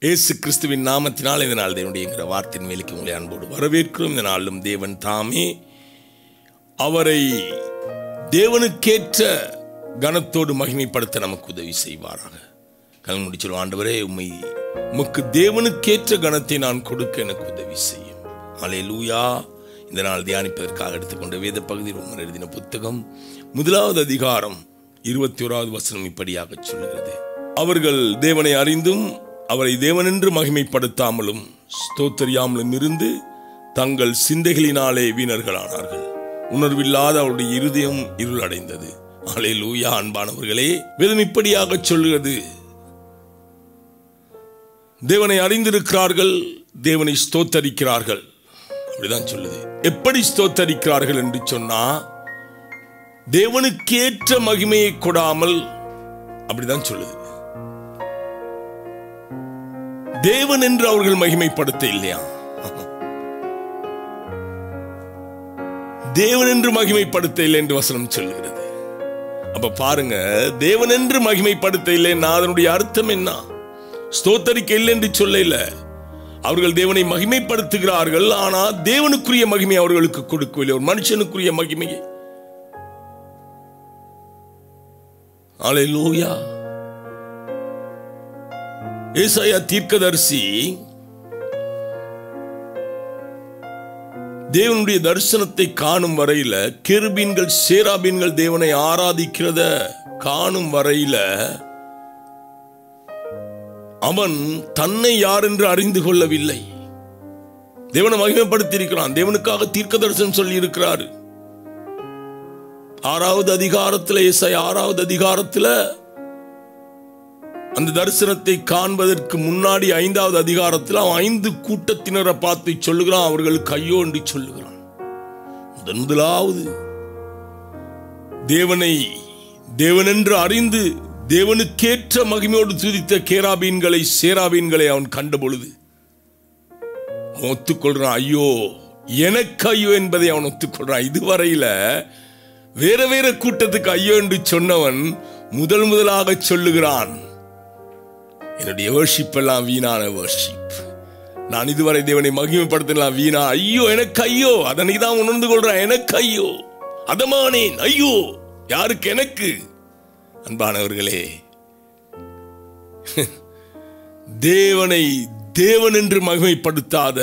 இயேசு கிறிஸ்துவின் நாமத்தினால் இந்த நாள் தேவனுடைய வார்த்தையின் மேலுக்கு உங்களை அன்போடு வரவேற்கிறோம். இந்த நாளும் தேவன் தாமே அவரை தேவனுக்கேற்ற கனத்தோடு மகிமைப்படுத்த நமக்கு உதவி செய்வாராக. கண் முடிச்சல் ஆண்டவரே, உமக்கு தேவனுக்கேற்ற கனத்தை நான் கொடுக்க எனக்கு உதவி செய்யும். அல்லேலூயா. இந்த நாள் தியானிப்பதற்காக எடுத்துக்கொண்ட வேத பகுதி ரோமர் எழுதின புத்தகம் 1வது அதிகாரம் 21வது வசனம் இப்படியாக சொல்கிறது: அவர்கள் தேவனை அறிந்தும் அவரை தேவனென்று மகிமைப்படுத்தாமலும் ஸ்தோத்தரியாமலும் இருந்து தங்கள் சிந்தைகளினாலே வீணர்களானார்கள். உணர்வில்லாத அவருடைய இருதயம் இருள் அடைந்தது. அல்லேலூயா. அன்பானவர்களே, வேதம் இப்படியாக சொல்கிறது: தேவனை அறிந்திருக்கிறார்கள், தேவனை ஸ்தோத்தரிக்கிறார்கள். அப்படிதான் சொல்லுது. எப்படி ஸ்தோத்தரிக்கிறார்கள் என்று சொன்னா, தேவனுக்கேற்ற மகிமையை கொடாமல், அப்படிதான் சொல்லுது. தேவன் என்று அவர்கள் மகிமைப்படுத்த இல்லையா? தேவன் என்று மகிமைப்படுத்த இல்லை என்று வசனம் சொல்லுகிறது. அப்ப பாருங்க, தேவன் என்று மகிமைப்படுத்த இல்லைன்னா அதனுடைய அர்த்தம் என்ன? ஸ்தோத்தரிக்க இல்லை என்று சொல்ல இல்ல. அவர்கள் தேவனை மகிமைப்படுத்துகிறார்கள், ஆனால் தேவனுக்குரிய மகிமை அவர்களுக்கு கொடுக்கவில்லை. ஒரு மனுஷனுக்குரிய மகிமையை. அல்லேலூயா. ஏசாயா தீர்க்கதரிசி தேவனுடைய தரிசனத்தை காணும் வரையில, கெருபீன்கள் சேராபீன்கள் தேவனை ஆராதிக்கிறத காணும் வரையில அவன் தன்னை யார் என்று அறிந்து கொள்ளவில்லை. தேவனை மகிமைப்படுத்தி இருக்கிறான். தேவனுக்காக தீர்க்க தரிசனம் சொல்லி இருக்கிறார். 6வது அதிகாரத்தில், ஏசாயா 6வது அதிகாரத்தில் அந்த தரிசனத்தை காண்பதற்கு முன்னாடி 5வது அதிகாரத்தில் அவன் 5 கூட்டத்தினரை பார்த்து சொல்லுகிறான், அவர்களுக்கு ஐயோ என்று சொல்லுகிறான். முதலாவது தேவனை தேவனென்று அறிந்து தேவனுக்கேற்ற மகிமையோடு துதித்த கேராபீன்களை சேராபீன்களை அவன் கண்ட பொழுது அவன் ஒத்துக்கொள்றான். ஐயோ, எனக்கு ஐயோ என்பதை அவன் ஒத்துக்கொள்றான். இதுவரையில வேற வேற கூட்டத்துக்கு ஐயோ என்று சொன்னவன் முதலாக சொல்லுகிறான், என்னுடைய வர்ஷிப் எல்லாம் வீணான வர்ஷிப். நான் இதுவரை தேவனை மகிமைப்படுத்தலாம் வீணா. ஐயோ, எனக்கு ஐயோ. அதனை தான் உணர்ந்து கொள்றான். எனக்கு ஐயோ, அதமானேன். ஐயோ, யாருக்கு? எனக்கு. அன்பானவர்களே, தேவனை தேவன் என்று மகிமைப்படுத்தாத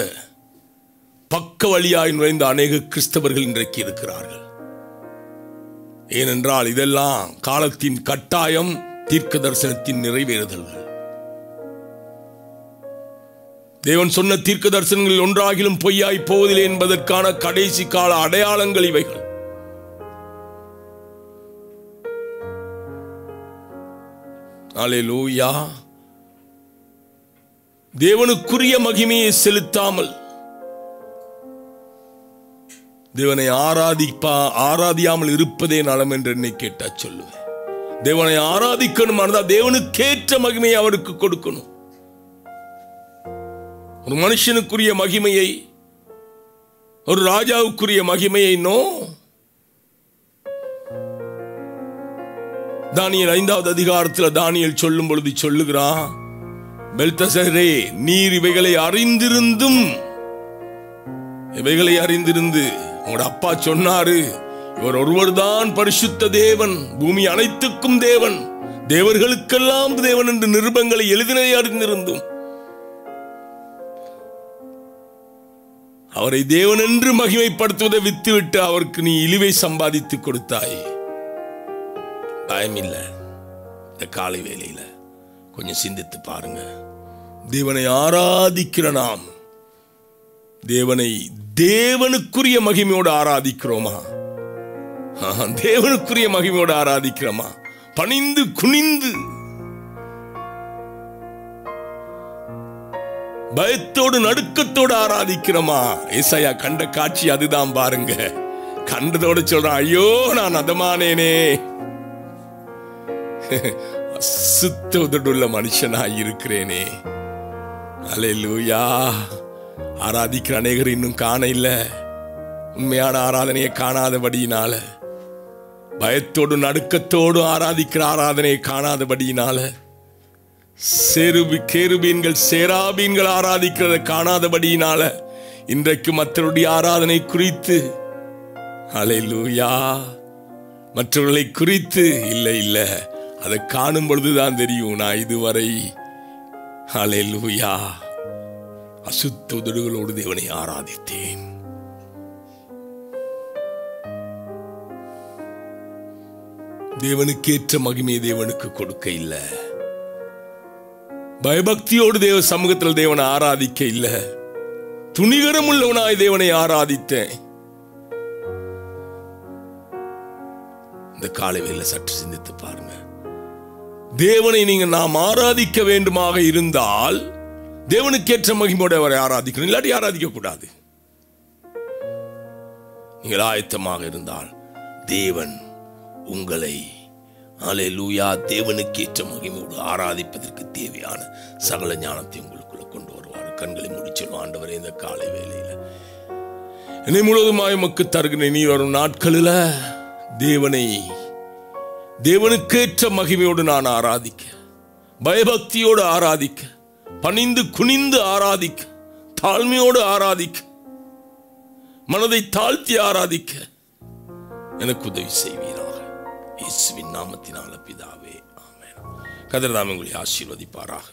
பக்க வழியாய் நுழைந்த அநேக கிறிஸ்தவர்கள் இன்றைக்கு இருக்கிறார்கள். ஏனென்றால் இதெல்லாம் காலத்தின் கட்டாயம், தீர்க்க தரிசனத்தின் நிறைவேறுதல்கள். தேவன் சொன்ன தீர்க்க தரிசனங்களில் ஒன்றாகிலும் பொய்யாய் போவதில்லை என்பதற்கான கடைசி கால அடையாளங்கள் இவைகள். அல்லேலூயா. தேவனுக்குரிய மகிமையை செலுத்தாமல் தேவனை ஆராதியாமல் இருப்பதே நலம் என்று என்னை கேட்டா சொல்லுவேன். தேவனை ஆராதிக்கணும், தேவனுக்கேற்ற மகிமையை அவருக்கு கொடுக்கணும். ஒரு மனுஷனுக்குரிய மகிமையை, ஒரு ராஜாவுக்குரிய மகிமையை நோ. தானியேல் 5வது அதிகாரத்தில் தானியேல் சொல்லும் பொழுது சொல்லுகிறான், பெல்தசரே, நீர் இவைகளை அறிந்திருந்து உங்களோட அப்பா சொன்னாரு, இவர் ஒருவர்தான் பரிசுத்த தேவன், பூமி அனைத்துக்கும் தேவன், தேவர்களுக்கெல்லாம் தேவன் என்று நிருபங்களை எழுதினதை அறிந்திருந்தும் அவரை தேவன் என்று மகிமைப்படுத்துவதை வித்துவிட்டு அவருக்கு நீ இழிவை சம்பாதித்து கொடுத்தாய். பயமில்லை. இந்த காலை வேளையில கொஞ்சம் சிந்தித்து பாருங்க. தேவனை ஆராதிக்கிற நாம் தேவனை தேவனுக்குரிய மகிமையோடு ஆராதிக்கிறோமா? தேவனுக்குரிய மகிமையோடு ஆராதிக்கிறோமா? பணிந்து குனிந்து பயத்தோடு நடுக்கத்தோடு ஆராதிக்கிறோமா? ஏசாயா கண்ட காட்சி அதுதான் பாருங்க. கண்டதோடு சொல்றான், ஐயோ, நான் அதமானேனே, அசுத்த உதடுள்ள மனுஷனாய் இருக்கிறேனே. அல்லேலூயா. ஆராதிக்கிற அநேகர் இன்னும் காண இல்ல. உண்மையான ஆராதனையை காணாதபடியினால, பயத்தோடு நடுக்கத்தோடு ஆராதிக்கிற ஆராதனையை காணாதபடியினால கேருபீன்கள் சேராபீன்கள் ஆராதிக்கிறத காணாதபடியினால இன்றைக்கு மற்றவருடைய ஆராதனை குறித்து அல்லேலூயா மற்றவர்களை குறித்து இல்ல அதை காணும் பொழுதுதான் தெரியும் நான் இதுவரை அல்லேலூயா அசுத்த உதடுகளோடு தேவனை ஆராதித்தேன். தேவனுக்கேற்ற மகிமையை தேவனுக்கு கொடுக்க இல்லை. பயபக்தியோடு தேவ சமூகத்தில் தேவனை ஆராதிக்க இல்லை. துணிகரம் உள்ளவனாய் தேவனை ஆராதித்தேன். இந்த காலை வேளையில சற்று சிந்தித்து பாருங்க. தேவனை நீங்க நாம் ஆராதிக்க வேண்டுமாக இருந்தால் தேவனுக்கேற்ற மகிமையோடு அவரை ஆராதிக்கணும், இல்லாட்டி ஆராதிக்க கூடாது. நீங்கள் ஆயத்தமாக இருந்தால் தேவன் உங்களை அல்லேலூயா தேவனுக்கேற்ற மகிமையோடு ஆராதிப்பதற்கு தேவையான சகல ஞானத்தை உங்களுக்குள்ள கொண்டு வருவார். கண்களை முடிச்சலும் ஆண்டவரே, இந்த காலை வேளையில என்னை முழுவதுமாய் உமக்கு தருகிறேன். நீ வரும் நாட்களில் தேவனுக்கேற்ற மகிமையோடு நான் ஆராதிக்க, பயபக்தியோடு ஆராதிக்க, பணிந்து குனிந்து ஆராதிக்க, தாழ்மையோடு ஆராதிக்க, மனதை தாழ்த்தி ஆராதிக்க எனக்கு உதவி செய்வீராக. இயேசுவின் நாமத்தினால பிதாவே, ஆமென். கர்த்தர் தாமே உங்களை ஆசீர்வதிப்பாராக.